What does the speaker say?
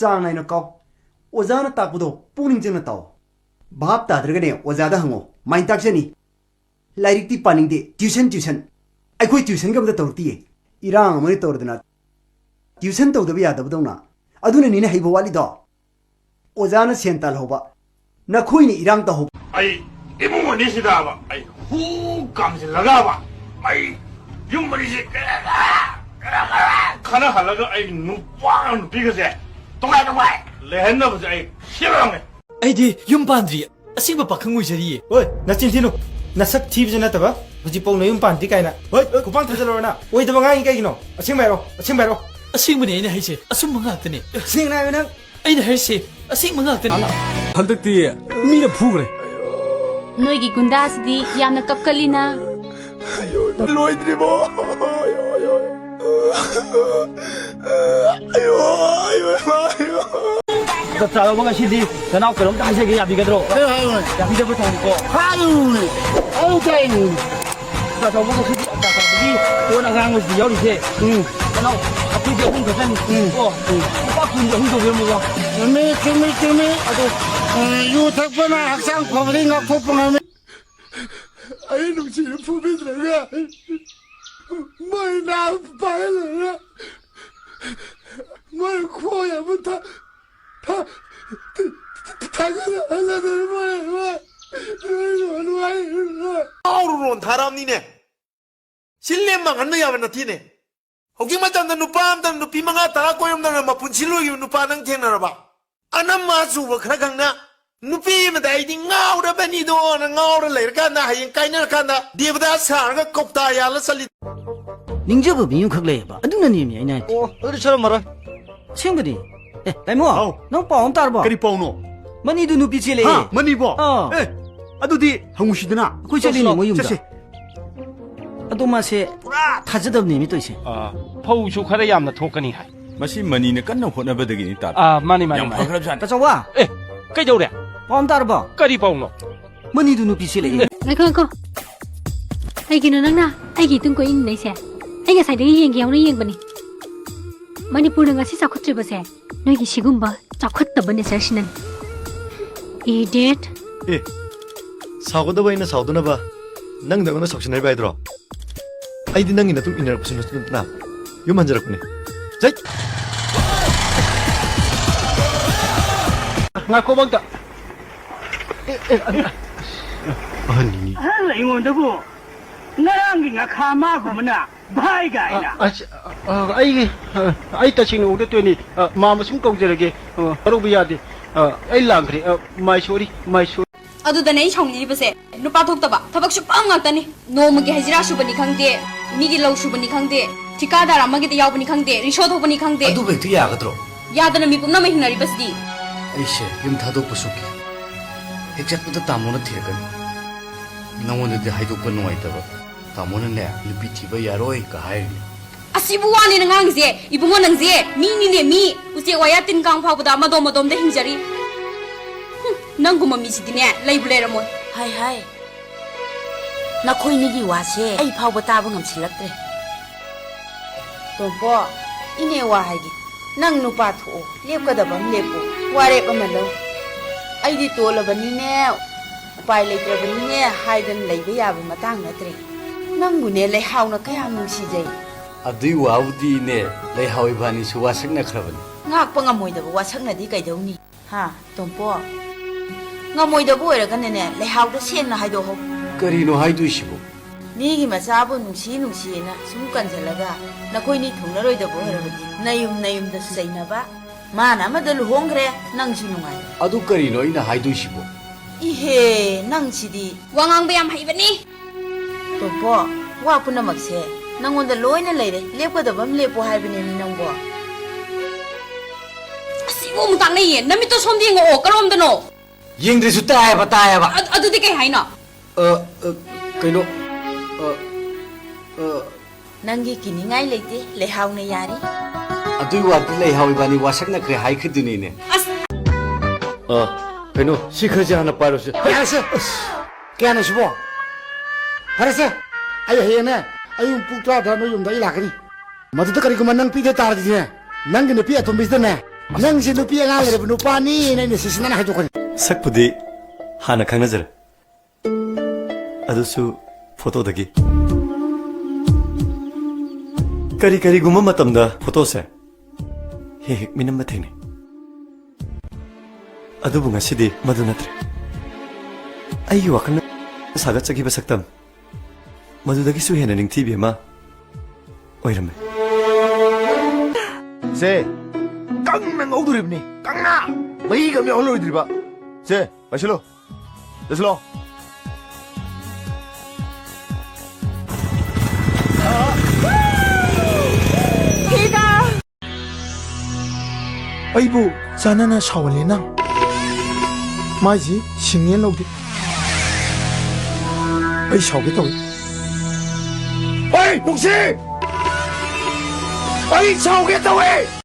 ꯆꯥꯡ ꯅꯥꯏꯅ ꯀꯥꯎ ꯑꯣꯖꯥꯅ ꯇꯥꯛꯄꯗꯣ ꯄꯨꯛꯅꯤꯡ ꯆꯪꯅ ꯇꯥꯎ ꯚꯥꯞ ꯇꯥꯗ꯭ꯔꯒꯅꯦ ꯑꯣꯖꯥꯗ ꯍꯪꯉꯣ ꯃꯥꯏꯟ ꯇꯥꯛꯆꯅꯤ ꯂꯥꯏꯔꯤꯛꯇꯤ ꯄꯥꯅꯤꯡꯗꯦ ꯇ꯭ꯌꯨꯁꯟ ꯑꯩꯈꯣꯏ ꯇ꯭ꯌꯨꯁꯟꯒ ꯑꯃꯇ ꯇꯧꯔꯛꯇꯤꯌꯦ ꯏꯔꯥꯡ ꯑꯃꯅ ꯇꯧꯔꯗꯅ ꯇ꯭ꯌꯨꯁꯟ ꯇꯧꯗꯕ ꯌꯥꯗꯕꯗꯧꯅ ꯑꯗꯨꯅꯅꯤꯅ ꯍꯩꯕ ꯋꯥꯠꯂꯤꯗꯣ ꯑꯣꯖꯥꯅ ꯁꯦꯟ ꯇꯥꯜꯍꯧꯕ ꯅꯈꯣꯏꯅ ꯏꯔꯥꯡ ꯇꯧꯍꯧꯕ ꯑꯩ ꯏꯃꯨꯡ ꯑꯅꯤꯁꯤꯗꯕ ꯑꯩ ꯍꯨ ꯀꯥꯝꯁꯤꯜꯂꯒꯕ ꯑꯩ ꯌꯨꯝ ꯑꯅꯤꯁꯤ ꯈꯟꯅꯍꯜꯂꯒ ꯑꯩ ꯅꯨꯄꯥꯒ ꯅꯨꯄꯤꯒꯁꯦ ꯇꯣꯉꯥꯏ ꯂꯩꯍꯟꯅꯕꯁꯦ ꯑꯩ ꯁꯤꯜꯂꯝꯃꯦ ꯑꯩꯗꯤ ꯌꯨꯝ ꯄꯥꯟꯗ꯭ꯔꯤ ꯑꯁꯤꯕ ꯄꯥꯈꯪ ꯑꯣꯏꯖꯔꯤꯌꯦ ꯍꯣꯏ ꯅꯆꯤꯟ ꯊꯤꯅꯨ ꯅꯁꯛ ꯊꯤꯕꯁꯨ ꯅꯠꯇꯕ ꯍꯧꯖꯤꯛꯐꯥꯎ ꯅꯌꯨꯝ ꯄꯥꯟꯗ꯭ꯔꯤ ꯀꯥꯏꯅ ꯍꯣꯏ ꯈꯨꯄꯥꯡ ꯊꯥꯖꯜꯂꯨꯔꯅ ꯑꯣꯏꯗꯕ ꯉꯥꯡꯉꯤ ꯀꯩꯒꯤꯅꯣ ꯑꯁꯦꯡꯕ ꯍꯥꯏꯔꯣ ꯑꯁꯦꯡꯕꯅꯦ ꯑꯩꯅ ꯍꯥꯏꯁꯦ ꯑꯆꯨꯝꯕ ꯉꯥꯛꯇꯅꯦ ꯁꯦꯡꯅ ꯍꯥꯏꯌꯨ ꯅꯪ ꯑꯩꯅ ꯍꯥꯏꯁꯦ ꯑꯁꯦꯡꯕ ꯉꯥꯛꯇꯅꯦ ꯍꯟꯗꯛꯇꯤ ꯃꯤꯅ ꯐꯨꯈ꯭ꯔꯦ ꯅꯣꯏꯒꯤ ꯒꯨꯟꯗꯥꯁꯤꯗꯤ ꯌꯥꯝꯅ ꯀꯞꯀꯜꯂꯤꯅ ꯂꯣꯏꯗ꯭ꯔꯤꯕꯣ ꯆꯞ ꯆꯥꯕ ꯉꯁꯤꯗꯤ ꯅꯅꯥꯎ ꯀꯩꯅꯣꯝꯇ ꯍꯥꯏꯖꯒꯦ ꯌꯥꯕꯤꯒꯗ꯭ꯔꯣ ꯌꯥꯕꯤꯗꯕ ꯊꯣꯡꯀꯣ ꯍꯥꯏꯌꯨꯅꯦ ꯆꯥꯆꯧꯕ ꯉꯁꯤꯗꯤ ꯆꯥꯆꯧꯕꯒꯤ ꯀꯣꯟ ꯑꯉꯥꯡꯕꯁꯤꯗꯤ ꯌꯥꯎꯔꯤꯁꯦ ꯅꯅꯥꯎ ꯑꯩꯈꯣꯏꯗꯤ ꯑꯍꯨꯝ ꯈꯛꯇꯅꯤ ꯀꯣ ꯂꯨꯄꯥ ꯀꯨꯟꯒꯤ ꯑꯍꯨꯝ ꯇꯧꯕꯤꯔꯝꯃꯨꯀꯣ ꯆꯨꯝꯃꯤ ꯑꯗꯣ ꯌꯨ ꯊꯛꯄꯅ ꯍꯛꯆꯥꯡ ꯐꯕꯗꯤ ꯉꯥꯛꯊꯣꯛꯄ ꯉꯝꯃꯤ ꯑꯩ ꯅꯨꯡꯁꯤꯅ ꯐꯨꯕꯤꯗ꯭ꯔꯒ ꯃꯣꯏ ꯅꯥꯕ ꯄꯥꯏꯍꯜꯂꯒ ꯃꯣꯏ ꯈꯣꯏ ꯑꯃ ꯊꯥꯒꯠꯍꯜꯂꯗꯅ ꯉꯥꯎꯔꯨꯔꯣꯟ ꯊꯥꯔꯛꯑꯕꯅꯤꯅꯦ ꯁꯤꯜꯂꯦꯝ ꯃꯥꯡꯍꯟꯕ ꯌꯥꯕ ꯅꯠꯇꯦꯅꯦ ꯍꯧꯖꯤꯛ ꯃꯇꯝꯗ ꯅꯨꯄꯥ ꯑꯃꯇꯪ ꯅꯨꯄꯤ 5-10 ꯀꯣꯏꯔꯝꯗꯅ ꯃꯄꯨꯟꯁꯤ ꯂꯣꯏꯈꯤꯕ ꯅꯨꯄꯥ ꯅꯪ ꯊꯦꯡꯅꯔꯕ ꯑꯅꯝꯃ ꯆꯨꯕ ꯈꯔ ꯈꯪꯅ ꯅꯨꯄꯤ ꯑꯃꯗ ꯑꯩꯗꯤ ꯉꯥꯎꯔꯕꯅꯤꯗꯣꯅ ꯉꯥꯎꯔ ꯂꯩꯔꯀꯥꯟꯗ ꯍꯌꯦꯡ ꯀꯥꯏꯅꯔꯀꯥꯟꯗ ꯗꯦꯕꯗꯥ ꯁꯥꯔꯒ ꯀꯧꯇꯥ ꯌꯥꯜꯂ ꯆꯠꯂꯤ ꯅꯤꯡꯖꯕ ꯃꯤꯌꯨꯝꯈꯛ ꯂꯩꯌꯦꯕ ꯑꯗꯨꯅꯅꯦꯃꯤ ꯑꯩꯅ ꯍꯥꯏꯗꯤ ꯑꯣ ꯑꯗꯨꯗꯤ ꯁꯔꯝꯃꯔꯣꯏ ꯑꯁꯦꯡꯕꯗꯤ ꯇꯥꯏꯃꯣ ꯅꯪ ꯄꯥꯎ ꯑꯃ ꯇꯥꯔꯕꯣ ꯀꯔꯤ ꯄꯥꯎꯅꯣ ꯃꯅꯤꯗꯨ ꯅꯨꯄꯤ ꯆꯦꯜꯂꯛꯑꯦ ꯃꯅꯤꯕꯣ ꯑꯗꯨꯗꯤ ꯍꯪꯉꯨꯁꯤꯗꯅ ꯑꯩꯈꯣꯏ ꯆꯠꯂꯤꯅꯦ ꯃꯣꯏ ꯌꯨꯝꯗ ꯑꯗꯣ ꯃꯥꯁꯦ ꯄꯨꯔꯥ ꯊꯥꯖꯗꯕꯅꯦꯃꯤ ꯇꯧꯏꯁꯦ ꯐꯧꯁꯨ ꯈꯔ ꯌꯥꯝꯅ ꯊꯣꯛꯀꯅꯤ ꯍꯥꯏ ꯃꯁꯤ ꯃꯅꯤꯅ ꯀꯟꯅ ꯍꯣꯠꯅꯕꯗꯒꯤꯅꯤ ꯇꯥ ꯃꯥꯅꯤ ꯌꯥꯝ ꯐꯈ꯭ꯔꯕꯖꯥꯠꯅꯤ ꯇꯥꯆꯧꯋꯥ ꯀꯩꯗꯧꯔꯦ ꯄꯥꯎ ꯑꯃ ꯇꯥꯔꯕꯣ ꯀꯔꯤ ꯄꯥꯎꯅꯣ ꯃꯅꯤꯗꯨ ꯅꯨꯄꯤ ꯆꯦꯜꯂꯛꯑꯦ ꯉꯥꯏꯈꯣ ꯀꯩꯒꯤꯅꯣ ꯅꯪꯅ ꯑꯩꯒꯤ ꯏꯇꯨꯡ ꯀꯣꯏꯅꯩꯁꯦ ꯑꯩ ꯉꯁꯥꯏꯗꯒꯤ ꯌꯦꯡꯒꯦ ꯌꯥꯎꯅ ꯌꯦꯡꯕꯅꯤ ꯃꯅꯤꯄꯨꯔꯅ ꯉꯁꯤ ꯆꯥꯎꯈꯠꯇ꯭ꯔꯤꯕꯁꯦ ꯅꯣꯏꯒꯤ ꯁꯤꯒꯨꯝꯕ ꯆꯥꯎꯈꯠꯇꯕ ꯅꯦꯆꯔꯁꯤꯅꯅꯤ ꯏꯗꯤꯌꯠ ꯁꯥꯎꯒꯗꯕ ꯑꯩꯅ ꯁꯥꯎꯗꯅꯕ ꯅꯪꯗ ꯑꯩꯉꯣꯟꯗ ꯁꯥꯎꯁꯤꯟꯅꯔꯤꯕ ꯍꯥꯏꯗ꯭ꯔꯣ ꯑꯩꯗꯤ ꯅꯪꯒꯤ ꯅꯇꯨꯡ ꯏꯟꯅꯔꯛꯄꯁꯨ ꯅꯠꯇꯅ ꯌꯨꯝ ꯍꯟꯖꯔꯛꯄꯅꯦ ꯖꯩ ꯉꯥꯏꯈꯣ ꯃꯛꯇ ꯑꯍꯟꯅꯤꯅꯤ ꯑꯩꯉꯣꯟꯗꯕꯨ ꯉꯔꯥꯡꯒꯤ ꯉꯥꯈꯥ ꯃꯥꯒꯨꯝꯕꯅ ꯚꯥꯏ ꯒꯥꯏꯅ ꯑꯩ ꯇꯁꯦꯡꯅ ꯎꯗꯠꯇꯣꯏꯅꯤ ꯃꯥꯃ ꯁꯨꯝ ꯀꯧꯖꯔꯒꯦ ꯇꯧꯕ ꯌꯥꯗꯦ ꯑꯩ ꯂꯥꯟꯈ꯭ꯔꯦ ꯃꯥꯏ ꯁꯣꯔꯤ ꯑꯗꯨꯗꯅꯦ ꯑꯩ ꯁꯥꯎꯅꯤꯡꯉꯤꯕꯁꯦ ꯅꯨꯄꯥ ꯊꯣꯛꯇꯕ ꯊꯕꯛ ꯁꯨꯄꯝ ꯉꯥꯛꯇꯅꯤ ꯅꯣꯡꯃꯒꯤ ꯍꯖꯤꯔꯥ ꯁꯨꯕꯅꯤ ꯈꯪꯗꯦ ꯃꯤꯒꯤ ꯂꯧ ꯁꯨꯕꯅꯤ ꯈꯪꯗꯦ ꯊꯤꯀꯥꯗꯥꯔ ꯑꯃꯒꯤꯗ ꯌꯥꯎꯕꯅꯤ ꯈꯪꯗꯦ ꯔꯤꯁꯣ ꯊꯣꯛꯄꯅꯤ ꯈꯪꯗꯦ ꯑꯗꯨꯕꯨ ꯍꯦꯛꯇ ꯌꯥꯒꯗ꯭ꯔꯣ ꯌꯥꯗꯅ ꯃꯤ ꯄꯨꯝꯅꯃꯛ ꯍꯤꯡꯅꯔꯤꯕꯁꯤꯗꯤ ꯑꯩꯁꯦ ꯌꯨꯝ ꯊꯥꯗꯣꯛꯄꯁꯨ ꯍꯦꯛ ꯆꯠꯄꯗ ꯇꯥꯃꯣꯅ ꯊꯤꯔꯛꯀꯅꯤ ꯅꯉꯣꯟꯗꯗꯤ ꯍꯥꯏꯗꯣꯛꯄ ꯅꯨꯡꯉꯥꯏꯇꯕ ꯇꯥꯃꯣꯅꯅꯦ ꯅꯨꯄꯤ ꯊꯤꯕ ꯌꯥꯔꯣꯏꯒ ꯍꯥꯏꯔꯤꯅꯤ ꯑꯁꯤꯕꯨ ꯋꯥꯅꯦꯅ ꯉꯥꯡꯉꯤꯁꯦ ꯏꯕꯨꯡꯉꯣ ꯅꯪꯁꯦ ꯃꯤꯅꯤꯅꯦ ꯃꯤ ꯎꯆꯦꯛ ꯋꯥꯌꯥ ꯇꯤꯟ ꯀꯥꯡ ꯐꯥꯎꯕꯗ ꯃꯗꯣꯝꯗ ꯍꯤꯡꯖꯔꯤ ꯅꯪꯒꯨꯝꯕ ꯃꯤꯁꯤꯗꯤꯅꯦ ꯂꯩꯕꯨ ꯂꯩꯔꯝꯃꯣꯏ ꯍꯥꯏ ꯅꯈꯣꯏꯅꯤꯒꯤ ꯋꯥꯁꯦ ꯑꯩ ꯐꯥꯎꯕ ꯇꯥꯕ ꯉꯝꯁꯤꯜꯂꯛꯇ꯭ꯔꯦ ꯇꯣꯝꯄꯣ ꯏꯅꯦ ꯋꯥ ꯍꯥꯏꯒꯦ ꯅꯪ ꯅꯨꯄꯥ ꯊꯣꯛꯑꯣ ꯂꯦꯞꯀꯗꯕ ꯑꯃ ꯂꯦꯞꯄꯣ ꯋꯥꯔꯦꯞ ꯑꯃ ꯂꯧ ꯑꯩꯗꯤ ꯇꯣꯜꯂꯕꯅꯤꯅꯦ ꯎꯄꯥꯏ ꯂꯩꯇ꯭ꯔꯕꯅꯤꯅꯦ ꯍꯥꯏꯗꯅ ꯂꯩꯕ ꯌꯥꯕ ꯃꯇꯥꯡ ꯅꯠꯇ꯭ꯔꯦ ꯅꯪꯕꯨꯅꯦ ꯂꯩꯍꯥꯎꯅ ꯀꯌꯥꯝ ꯅꯨꯡꯁꯤꯖꯩ ꯑꯗꯨꯏ ꯋꯥꯕꯨꯗꯤꯅꯦ ꯂꯩꯍꯥꯎ ꯏꯕꯥꯅꯤꯁꯨ ꯋꯥꯁꯛꯅꯈ꯭ꯔꯕꯅꯤ ꯉꯥꯛꯄ ꯉꯝꯃꯣꯏꯗꯕ ꯋꯥꯁꯛꯅꯗꯤ ꯀꯩꯗꯧꯅꯤ ꯇꯣꯝꯄꯣ ꯉꯝꯃꯣꯏꯗꯕ ꯑꯣꯏꯔꯒꯅꯅꯦ ꯂꯩꯍꯥꯎꯗ ꯁꯦꯡꯅ ꯍꯥꯏꯗꯣꯛꯍꯧ ꯀꯔꯤꯅꯣ ꯍꯥꯏꯗꯣꯏꯁꯤꯕꯨ ꯃꯤꯒꯤ ꯃꯆꯥꯕꯨ ꯅꯨꯡꯁꯤꯅ ꯁꯨꯝ ꯀꯟꯁꯤꯜꯂꯒ ꯅꯈꯣꯏꯅꯤ ꯊꯨꯡꯅꯔꯣꯏꯗꯕ ꯑꯣꯏꯔꯕꯗꯤ ꯅꯌꯨꯝꯗꯁꯨ ꯆꯩꯅꯕ ꯃꯥꯅ ꯑꯃꯗ ꯂꯨꯍꯣꯡꯈ꯭ꯔꯦ ꯅꯪꯁꯨ ꯅꯨꯡꯉꯥꯏ ꯑꯗꯨ ꯀꯔꯤꯅꯣ ꯑꯩꯅ ꯍꯥꯏꯗꯣꯏꯁꯤꯕꯨ 이헤 낭시디 왕왕배얌 하이버니 또뽀 와푸나 막세 낭원다 로이나 레이레 lep거다 밤 lep고 하이버니 낭보 아시고 무당네 남이 또 손디인 거 그럼드노 잉드리수 따야봐 아두디 게 하이나 그이노 낭기 기닝아이 레이데 레하우네 야리 아두이 와디 레하우이바니 와삭나 그래 하이크드니네 그이노 시크릿 하나 빠르시 알았어 깨어나시보 알았어 아유 해네 아유 북자 다 너 용다 일하거니 모두도 그리고 만난 삐게 따라지네 난게 너 삐에 돈 비슷네 ꯅꯪꯁꯦ ꯅꯨꯄꯤ ꯑꯉꯥꯡ ꯂꯩꯔꯕ ꯅꯨꯄꯥꯅꯤꯅ ꯑꯩꯅ ꯁꯤꯁꯤꯅ ꯍꯥꯏꯗꯣꯛꯀꯅꯤ ꯁꯛꯄꯨꯗꯤ ꯍꯥꯟꯅ ꯈꯪꯅꯖꯔꯦ ꯑꯗꯨꯁꯨ ꯐꯣꯇꯣꯗꯒꯤ ꯀꯔꯤꯒꯨꯝꯕ ꯃꯇꯝꯗ ꯐꯣꯇꯣꯁꯦ ꯍꯦꯛ ꯃꯤꯅꯝꯕ ꯊꯦꯡꯅꯩ ꯑꯗꯨꯕꯨ ꯉꯁꯤꯗꯤ ꯃꯗꯨ ꯅꯠꯇ꯭ꯔꯦ ꯑꯩꯒꯤ ꯋꯥꯈꯜꯅ ꯁꯥꯒꯠꯆꯈꯤꯕ ꯁꯛꯇꯝ ꯃꯗꯨꯗꯒꯤꯁꯨ ꯍꯦꯟꯅ ꯅꯤꯡꯊꯤꯕꯤ ꯑꯃ ꯑꯣꯏꯔꯝꯃꯦ ꯁꯦ ꯀꯪꯅ ꯉꯧꯗꯣꯔꯤꯕꯅꯤ ꯀꯪꯅ ꯃꯍꯤꯒ ꯑꯃ ꯌꯥꯎꯍꯜꯂꯣꯏꯗ꯭ꯔꯤꯕ ꯁꯦ ꯄꯥꯏꯁꯤꯜꯂꯣ ꯆꯠꯁꯤꯜꯂꯣ ꯑꯩꯕꯨ ꯆꯥꯟꯅꯅ ꯁꯥꯎꯍꯜꯂꯦ ꯅꯪ ꯃꯥꯏꯁꯤ ꯁꯤꯡꯉꯦ ꯂꯧꯗꯦ ꯑꯩ ꯁꯥꯎꯒꯦ ꯇꯧꯏ ꯍꯣꯏ ꯅꯨꯡꯁꯤ ꯑꯩ ꯁꯥꯎꯒꯦ ꯇꯧꯋꯦ